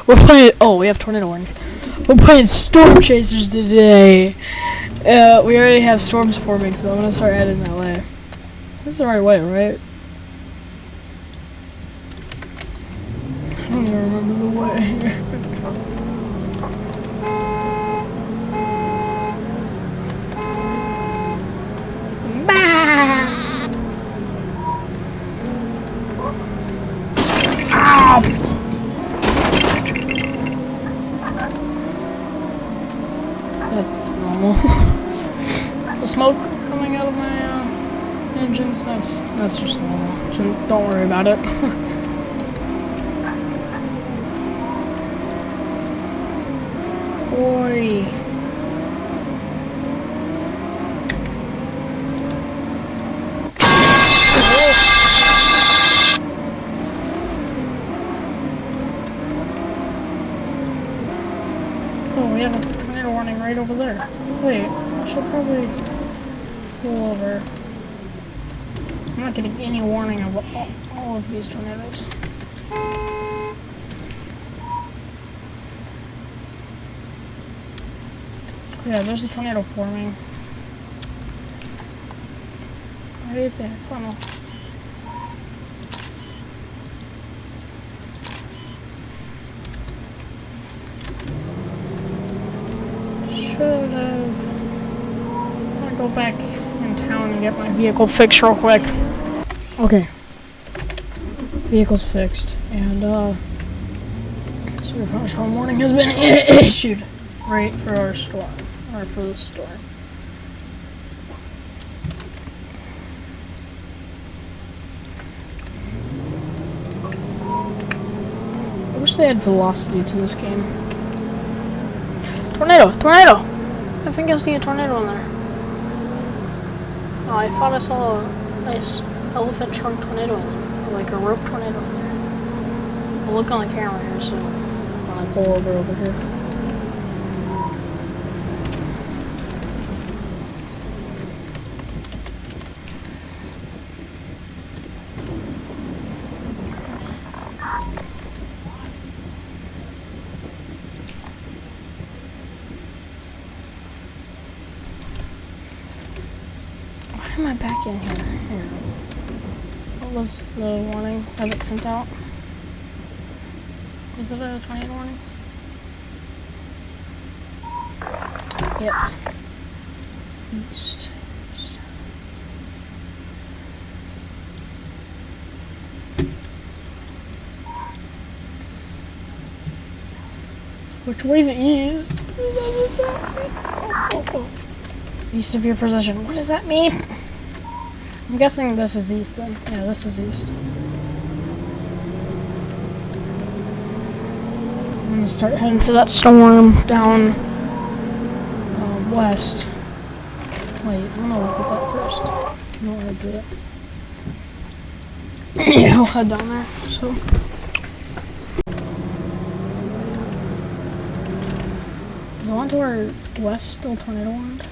We're playing. Oh, we have tornado warnings. We're playing storm chasers today. We already have storms forming, so I'm gonna start heading that way. This is the right way, right? I don't even remember the way. That's normal. The smoke coming out of my engines, that's just normal. So don't worry about it. Boy. Oh, we have a tornado warning right over there. Wait, I should probably pull over. I'm not getting any warning of all of these tornadoes. Yeah, there's a tornado forming. Right there, funnel. Should have. I'm gonna go back in town and get my vehicle fixed real quick. Okay. Vehicle's fixed, and severe thunderstorm warning has been issued. Right for our storm, or for the storm. I wish they had velocity to this game. Tornado! Tornado! I think I see a tornado in there. Oh, I thought I saw a nice elephant trunk tornado in there. Or like a rope tornado in there. I'll look on the camera here, so when I pull over here. Why am I back in here? What was the warning that it sent out? Was it a tornado warning? Yep. East. Which way's east? East of your position. What does that mean? I'm guessing this is east then. Yeah, this is east. I'm gonna start heading to that storm down west. Wait, I'm gonna look at that first. I don't want to do it. Yeah, I'll head down there. So. Is the one to our west still tornado warned?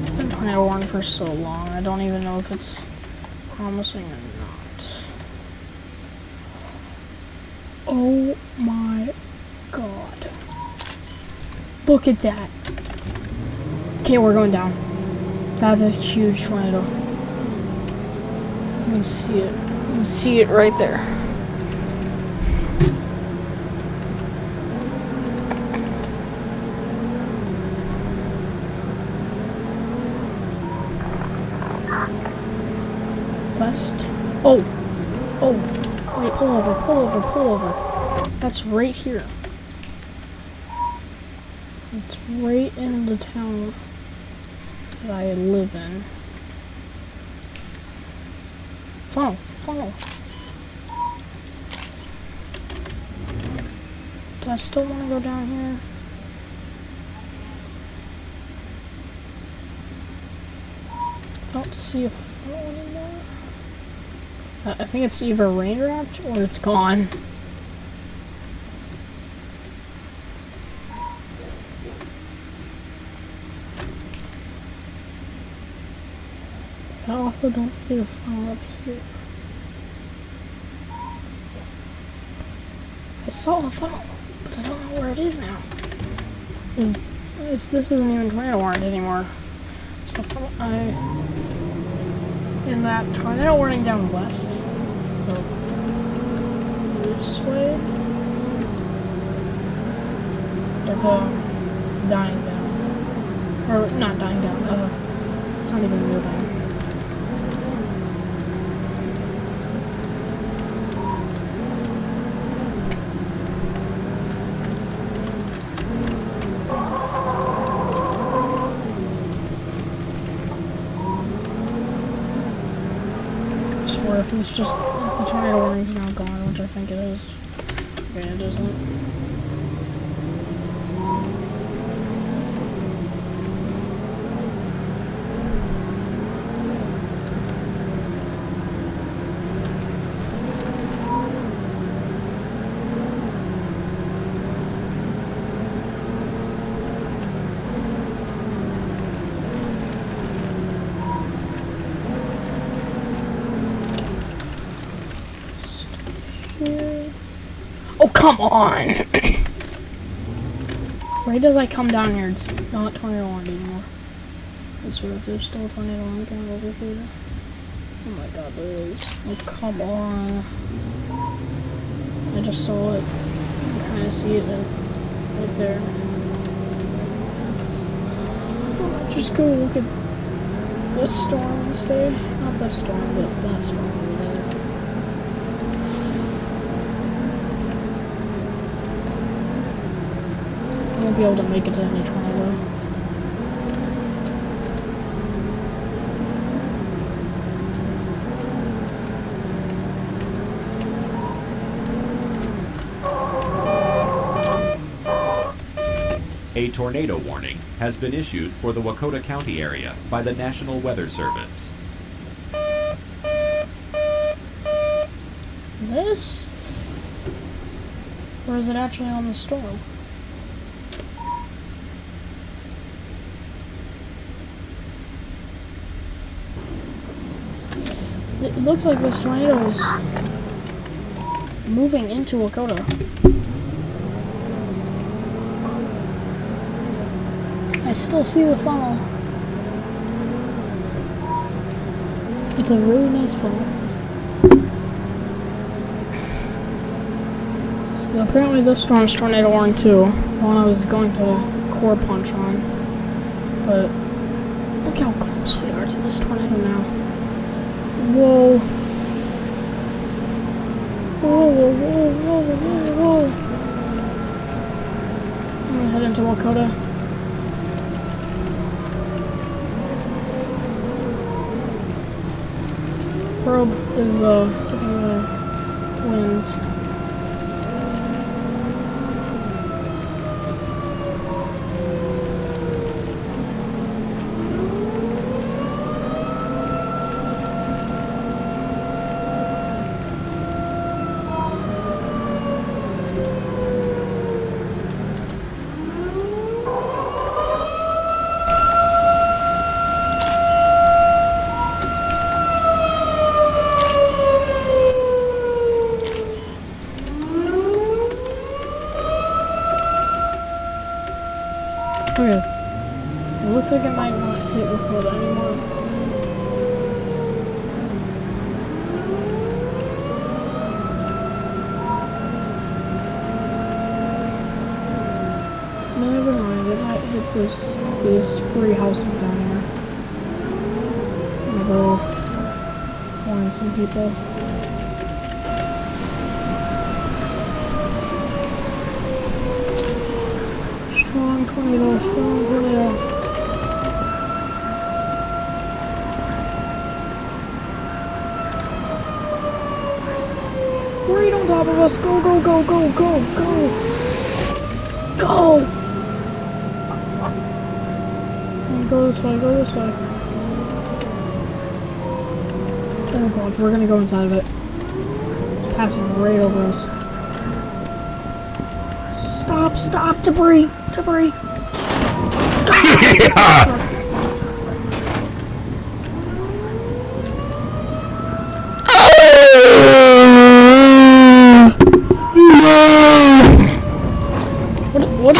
It's been tornado warned for so long, I don't even know if it's promising or not. Oh my god. Look at that. Okay, we're going down. That's a huge tornado. You can see it. You can see it right there. West. Oh. Wait, pull over. That's right here. It's right in the town that I live in. Funnel. Do I still want to go down here? I don't see a funnel anymore. I think it's either rain wrapped or it's gone. I also don't see the funnel up here. I saw a funnel, but I don't know where it is now. This isn't even tornado warning anymore. So in that tornado warning down west. So this way is dying down, or not dying down. It's not even moving. Or if the tornado warning's now gone, which I think it is. Okay, it isn't. Oh, come on! Right as I come down here, it's not tornado warning anymore. I swear if there's still a tornado warning over here. Oh my god, there is. Oh, come on. I just saw it. I can kind of see it right there. I'll just go look at this storm instead. Not this storm, but that storm over there. I won't be able to make it to any tornado. A tornado warning has been issued for the Wakota County area by the National Weather Service. This? Or is it actually on the storm? It looks like this tornado is moving into Wakota. I still see the funnel. It's a really nice funnel. So apparently this storm's tornado warning too. The one I was going to core punch on. But look how close we are to this tornado now. Whoa. Whoa, whoa, whoa, whoa, whoa, whoa. I'm gonna head into Wakota. Probe is getting the winds. Okay. It looks like it might not hit Wakota anymore. No, never mind. It might hit these 3 houses down here. I'm gonna go warn some people. Strong tornado, strong tornado. Right on top of us. Go, go, go, go, go, go. Go! And go this way, go this way. Oh god, we're gonna go inside of it. It's passing right over us. Stop, stop, debris, debris. No! What?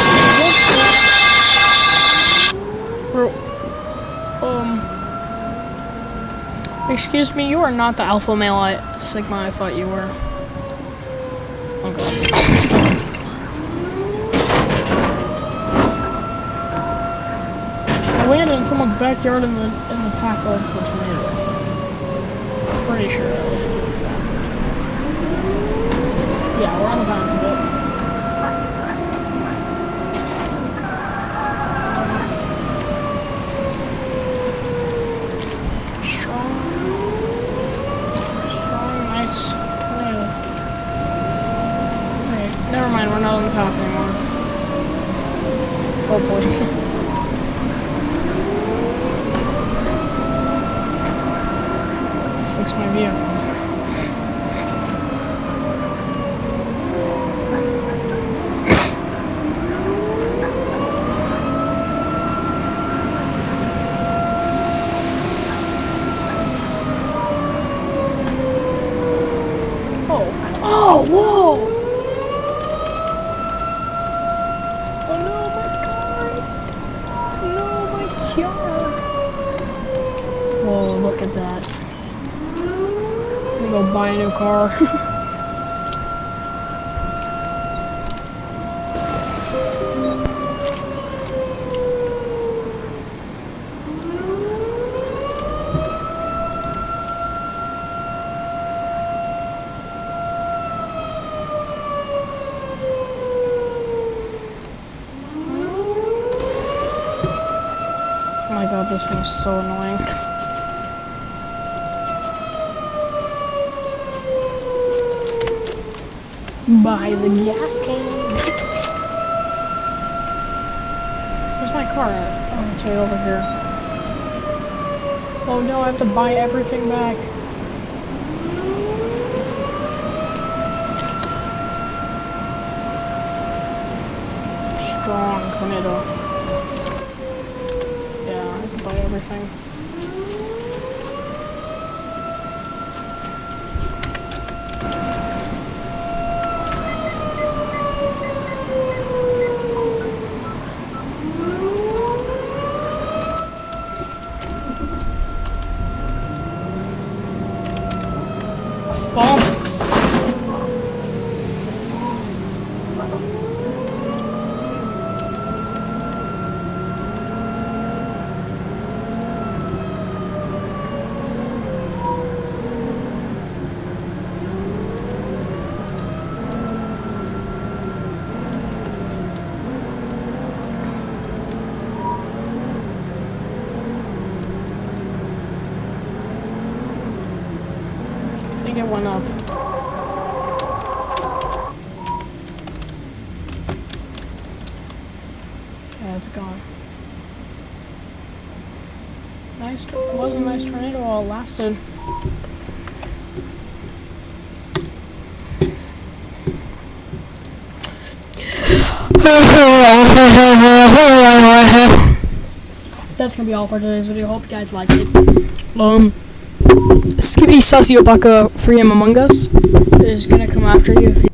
Bro. Excuse me, you are not the alpha male Sigma I thought you were. Oh god. I landed in someone's backyard in the path of the tornado. Pretty sure I landed in the path of the tornado. Yeah, we're on the path of it. Strong, nice tornado. Okay, never mind, we're not on the path anymore. Hopefully. Fix my vehicle. Oh, whoa! Oh no, my cars! No, my car! Whoa, look at that. I'm gonna go buy a new car. Oh my god, this thing's so annoying. Buy the gas can. Where's my car at? Oh, it's right over here. Oh no, I have to buy everything back. Strong tornado. Yeah, I have to buy everything. Bomb! I think it went up. Yeah, it's gone. Nice. It was a nice tornado while it lasted. That's gonna be all for today's video. Hope you guys liked it. Skibbity Sociopaka Freedom Among Us is gonna come after you if you